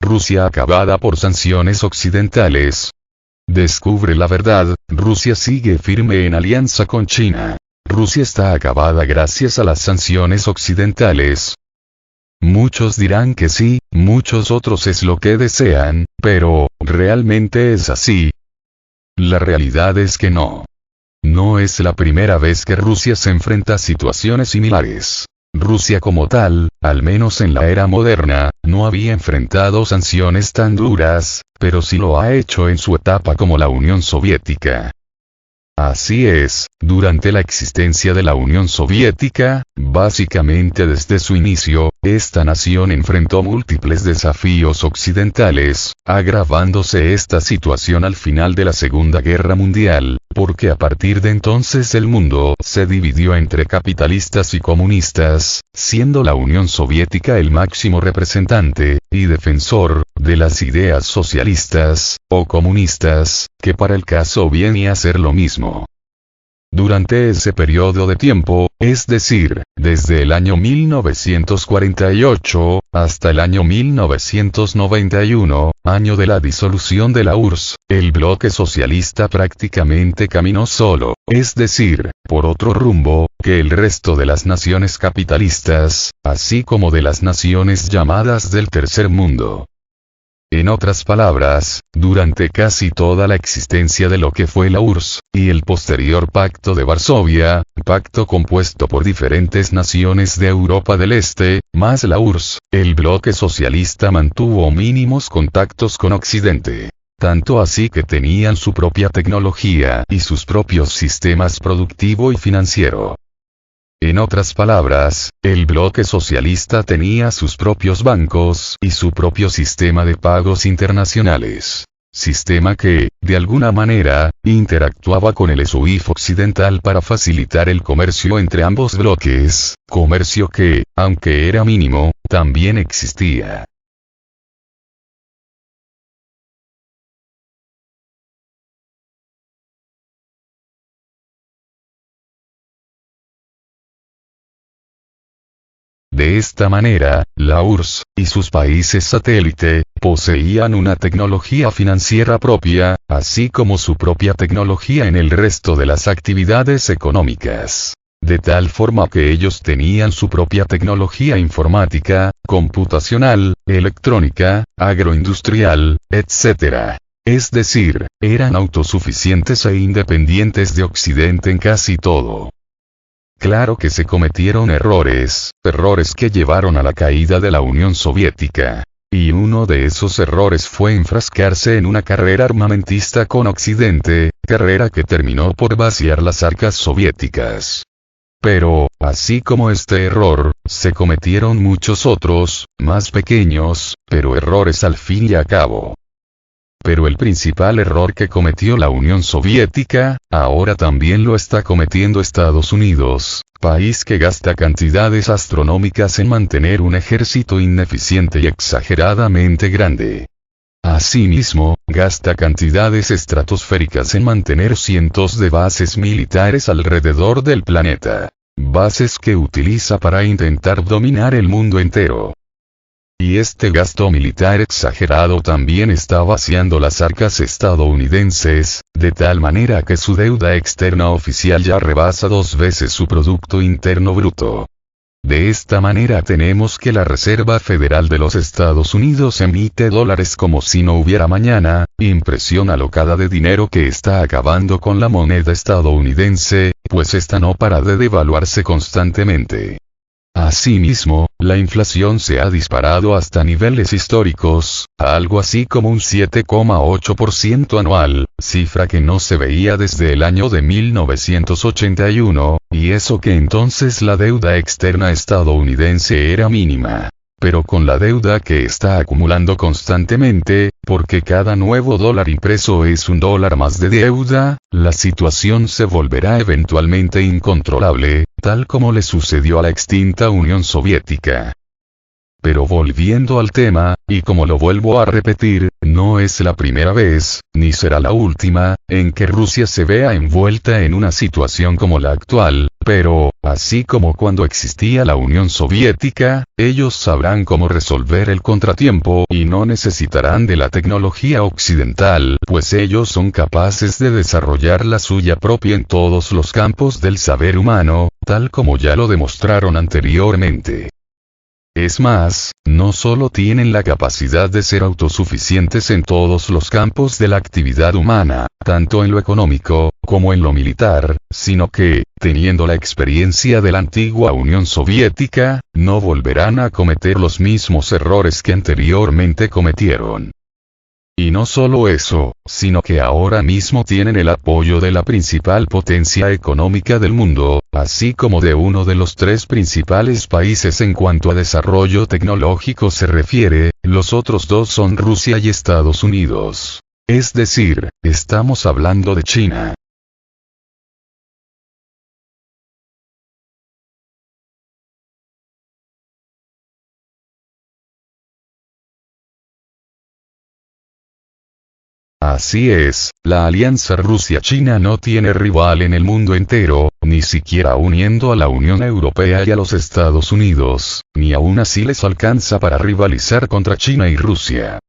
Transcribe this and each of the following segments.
Rusia acabada por sanciones occidentales. Descubre la verdad, Rusia sigue firme en alianza con China. Rusia está acabada gracias a las sanciones occidentales. Muchos dirán que sí, muchos otros es lo que desean, pero, ¿realmente es así? La realidad es que no. No es la primera vez que Rusia se enfrenta a situaciones similares. Rusia como tal, al menos en la era moderna, no había enfrentado sanciones tan duras, pero sí lo ha hecho en su etapa como la Unión Soviética. Así es, durante la existencia de la Unión Soviética, básicamente desde su inicio, esta nación enfrentó múltiples desafíos occidentales, agravándose esta situación al final de la Segunda Guerra Mundial, porque a partir de entonces el mundo se dividió entre capitalistas y comunistas, siendo la Unión Soviética el máximo representante y defensor de las ideas socialistas o comunistas, que para el caso viene a ser lo mismo. Durante ese periodo de tiempo, es decir, desde el año 1948, hasta el año 1991, año de la disolución de la URSS, el bloque socialista prácticamente caminó solo, es decir, por otro rumbo, que el resto de las naciones capitalistas, así como de las naciones llamadas del tercer mundo. En otras palabras, durante casi toda la existencia de lo que fue la URSS, y el posterior Pacto de Varsovia, pacto compuesto por diferentes naciones de Europa del Este, más la URSS, el bloque socialista mantuvo mínimos contactos con Occidente. Tanto así que tenían su propia tecnología y sus propios sistemas productivo y financiero. En otras palabras, el bloque socialista tenía sus propios bancos y su propio sistema de pagos internacionales. Sistema que, de alguna manera, interactuaba con el SWIFT occidental para facilitar el comercio entre ambos bloques, comercio que, aunque era mínimo, también existía. De esta manera, la URSS, y sus países satélite, poseían una tecnología financiera propia, así como su propia tecnología en el resto de las actividades económicas. De tal forma que ellos tenían su propia tecnología informática, computacional, electrónica, agroindustrial, etc. Es decir, eran autosuficientes e independientes de Occidente en casi todo. Claro que se cometieron errores que llevaron a la caída de la Unión Soviética. Y uno de esos errores fue enfrascarse en una carrera armamentista con Occidente, carrera que terminó por vaciar las arcas soviéticas. Pero, así como este error, se cometieron muchos otros, más pequeños, pero errores al fin y al cabo. Pero el principal error que cometió la Unión Soviética, ahora también lo está cometiendo Estados Unidos, país que gasta cantidades astronómicas en mantener un ejército ineficiente y exageradamente grande. Asimismo, gasta cantidades estratosféricas en mantener cientos de bases militares alrededor del planeta. Bases que utiliza para intentar dominar el mundo entero. Y este gasto militar exagerado también está vaciando las arcas estadounidenses, de tal manera que su deuda externa oficial ya rebasa 2 veces su Producto Interno Bruto. De esta manera tenemos que la Reserva Federal de los Estados Unidos emite dólares como si no hubiera mañana, impresión alocada de dinero que está acabando con la moneda estadounidense, pues esta no para de devaluarse constantemente. Asimismo, la inflación se ha disparado hasta niveles históricos, a algo así como un 7,8% anual, cifra que no se veía desde el año de 1981, y eso que entonces la deuda externa estadounidense era mínima. Pero con la deuda que está acumulando constantemente, porque cada nuevo dólar impreso es un dólar más de deuda, la situación se volverá eventualmente incontrolable, tal como le sucedió a la extinta Unión Soviética. Pero volviendo al tema, y como lo vuelvo a repetir, no es la primera vez, ni será la última, en que Rusia se vea envuelta en una situación como la actual, pero, así como cuando existía la Unión Soviética, ellos sabrán cómo resolver el contratiempo y no necesitarán de la tecnología occidental, pues ellos son capaces de desarrollar la suya propia en todos los campos del saber humano, tal como ya lo demostraron anteriormente. Es más, no solo tienen la capacidad de ser autosuficientes en todos los campos de la actividad humana, tanto en lo económico, como en lo militar, sino que, teniendo la experiencia de la antigua Unión Soviética, no volverán a cometer los mismos errores que anteriormente cometieron. Y no solo eso, sino que ahora mismo tienen el apoyo de la principal potencia económica del mundo, así como de uno de los 3 principales países en cuanto a desarrollo tecnológico se refiere, los otros 2 son Rusia y Estados Unidos. Es decir, estamos hablando de China. Así es, la alianza Rusia-China no tiene rival en el mundo entero, ni siquiera uniendo a la Unión Europea y a los Estados Unidos, ni aún así les alcanza para rivalizar contra China y Rusia.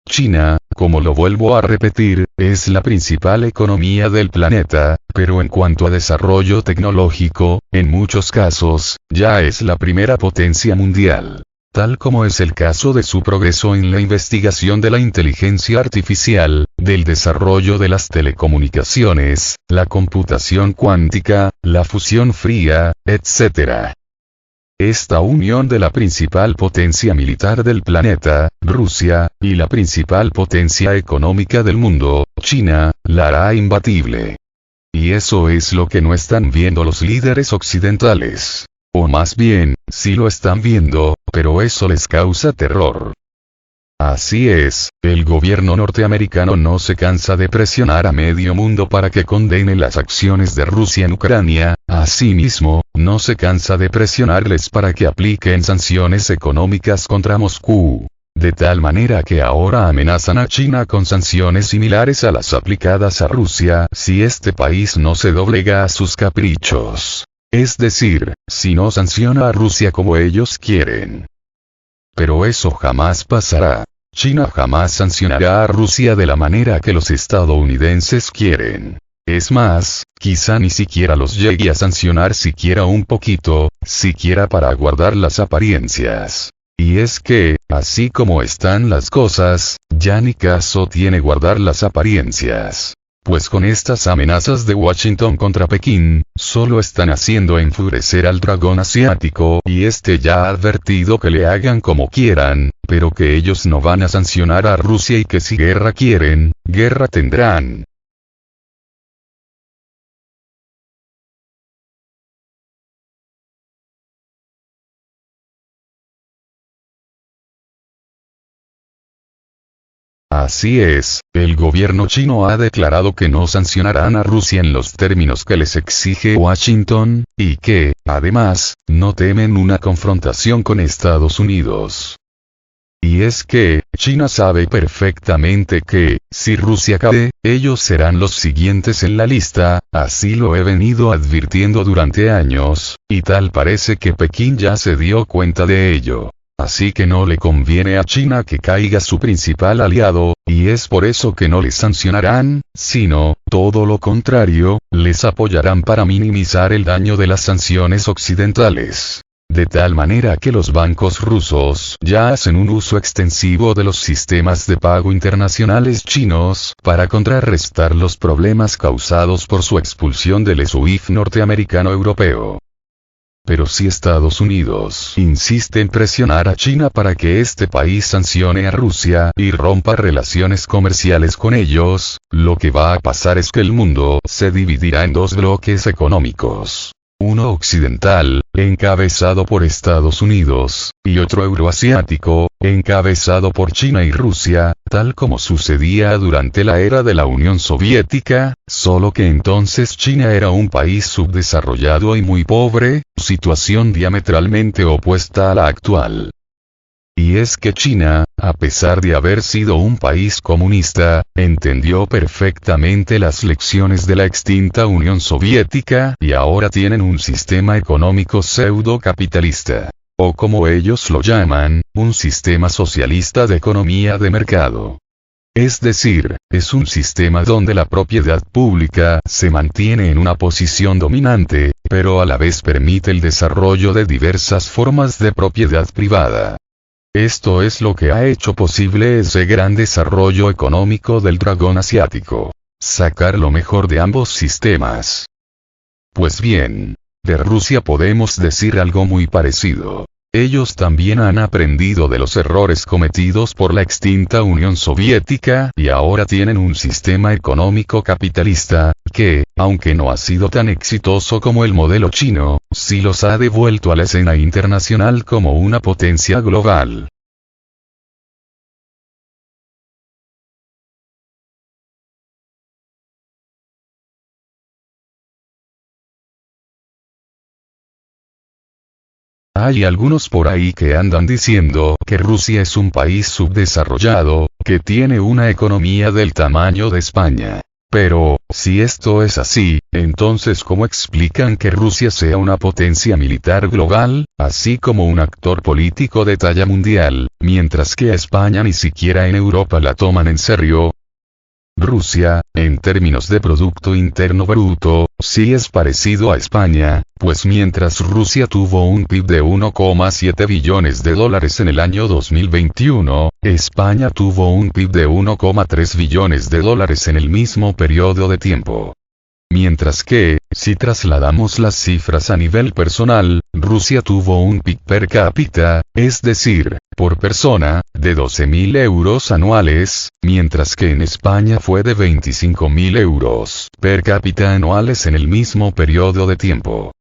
China, como lo vuelvo a repetir, es la principal economía del planeta, pero en cuanto a desarrollo tecnológico, en muchos casos, ya es la primera potencia mundial. Tal como es el caso de su progreso en la investigación de la inteligencia artificial, del desarrollo de las telecomunicaciones, la computación cuántica, la fusión fría, etc. Esta unión de la principal potencia militar del planeta, Rusia, y la principal potencia económica del mundo, China, la hará imbatible. Y eso es lo que no están viendo los líderes occidentales. O más bien, sí lo están viendo, pero eso les causa terror. Así es, el gobierno norteamericano no se cansa de presionar a medio mundo para que condene las acciones de Rusia en Ucrania, asimismo, no se cansa de presionarles para que apliquen sanciones económicas contra Moscú. De tal manera que ahora amenazan a China con sanciones similares a las aplicadas a Rusia si este país no se doblega a sus caprichos. Es decir, si no sanciona a Rusia como ellos quieren. Pero eso jamás pasará. China jamás sancionará a Rusia de la manera que los estadounidenses quieren. Es más, quizá ni siquiera los llegue a sancionar siquiera un poquito, siquiera para guardar las apariencias. Y es que, así como están las cosas, ya ni caso tiene guardar las apariencias. Pues con estas amenazas de Washington contra Pekín, solo están haciendo enfurecer al dragón asiático y este ya ha advertido que le hagan como quieran, pero que ellos no van a sancionar a Rusia y que si guerra quieren, guerra tendrán. Así es, el gobierno chino ha declarado que no sancionarán a Rusia en los términos que les exige Washington, y que, además, no temen una confrontación con Estados Unidos. Y es que, China sabe perfectamente que, si Rusia cae, ellos serán los siguientes en la lista, así lo he venido advirtiendo durante años, y tal parece que Pekín ya se dio cuenta de ello. Así que no le conviene a China que caiga su principal aliado, y es por eso que no les sancionarán, sino, todo lo contrario, les apoyarán para minimizar el daño de las sanciones occidentales. De tal manera que los bancos rusos ya hacen un uso extensivo de los sistemas de pago internacionales chinos para contrarrestar los problemas causados por su expulsión del SWIFT norteamericano europeo. Pero si Estados Unidos insiste en presionar a China para que este país sancione a Rusia y rompa relaciones comerciales con ellos, lo que va a pasar es que el mundo se dividirá en 2 bloques económicos. Uno occidental, encabezado por Estados Unidos, y otro euroasiático, encabezado por China y Rusia, tal como sucedía durante la era de la Unión Soviética, solo que entonces China era un país subdesarrollado y muy pobre, situación diametralmente opuesta a la actual. Y es que China, a pesar de haber sido un país comunista, entendió perfectamente las lecciones de la extinta Unión Soviética y ahora tienen un sistema económico pseudo-capitalista. O como ellos lo llaman, un sistema socialista de economía de mercado. Es decir, es un sistema donde la propiedad pública se mantiene en una posición dominante, pero a la vez permite el desarrollo de diversas formas de propiedad privada. Esto es lo que ha hecho posible ese gran desarrollo económico del dragón asiático. Sacar lo mejor de ambos sistemas. Pues bien, de Rusia podemos decir algo muy parecido. Ellos también han aprendido de los errores cometidos por la extinta Unión Soviética y ahora tienen un sistema económico capitalista, que, aunque no ha sido tan exitoso como el modelo chino, sí los ha devuelto a la escena internacional como una potencia global. Hay algunos por ahí que andan diciendo que Rusia es un país subdesarrollado, que tiene una economía del tamaño de España. Pero, si esto es así, entonces ¿cómo explican que Rusia sea una potencia militar global, así como un actor político de talla mundial, mientras que a España ni siquiera en Europa la toman en serio? Rusia, en términos de Producto Interno Bruto, sí es parecido a España, pues mientras Rusia tuvo un PIB de 1,7 billones de dólares en el año 2021, España tuvo un PIB de 1,3 billones de dólares en el mismo periodo de tiempo. Mientras que, si trasladamos las cifras a nivel personal, Rusia tuvo un PIB per cápita, es decir, por persona, de 12.000 euros anuales, mientras que en España fue de 25.000 euros per cápita anuales en el mismo periodo de tiempo.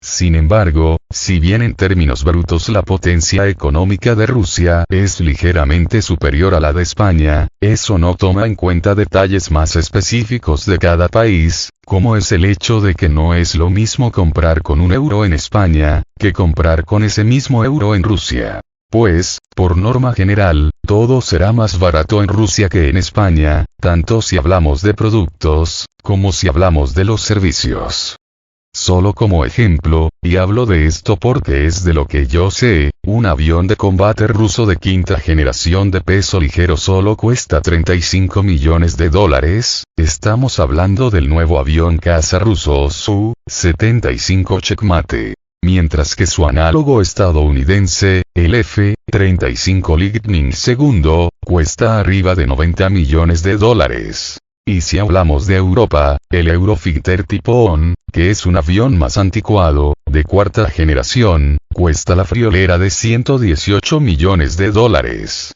Sin embargo, si bien en términos brutos la potencia económica de Rusia es ligeramente superior a la de España, eso no toma en cuenta detalles más específicos de cada país, como es el hecho de que no es lo mismo comprar con un euro en España, que comprar con ese mismo euro en Rusia. Pues, por norma general, todo será más barato en Rusia que en España, tanto si hablamos de productos, como si hablamos de los servicios. Solo como ejemplo, y hablo de esto porque es de lo que yo sé, un avión de combate ruso de quinta generación de peso ligero solo cuesta 35 millones de dólares, estamos hablando del nuevo avión caza ruso Su-75 Checkmate. Mientras que su análogo estadounidense, el F-35 Lightning II, cuesta arriba de 90 millones de dólares. Y si hablamos de Europa, el Eurofighter tipo ON, que es un avión más anticuado, de cuarta generación, cuesta la friolera de 118 millones de dólares.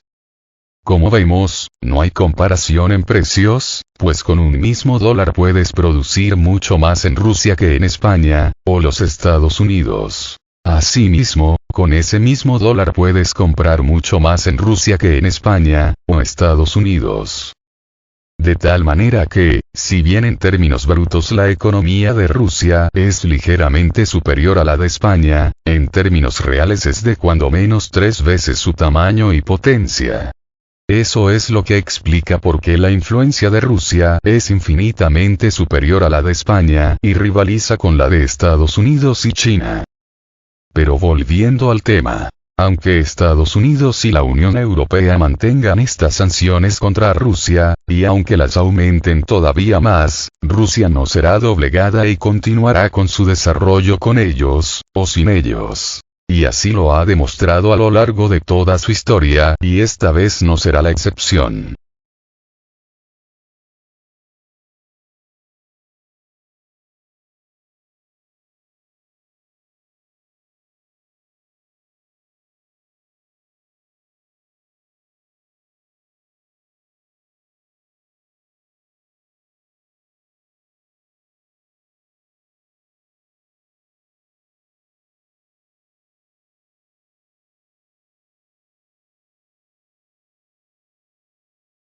Como vemos, no hay comparación en precios, pues con un mismo dólar puedes producir mucho más en Rusia que en España, o los Estados Unidos. Asimismo, con ese mismo dólar puedes comprar mucho más en Rusia que en España, o Estados Unidos. De tal manera que, si bien en términos brutos la economía de Rusia es ligeramente superior a la de España, en términos reales es de cuando menos 3 veces su tamaño y potencia. Eso es lo que explica por qué la influencia de Rusia es infinitamente superior a la de España y rivaliza con la de Estados Unidos y China. Pero volviendo al tema. Aunque Estados Unidos y la Unión Europea mantengan estas sanciones contra Rusia, y aunque las aumenten todavía más, Rusia no será doblegada y continuará con su desarrollo con ellos, o sin ellos. Y así lo ha demostrado a lo largo de toda su historia, y esta vez no será la excepción.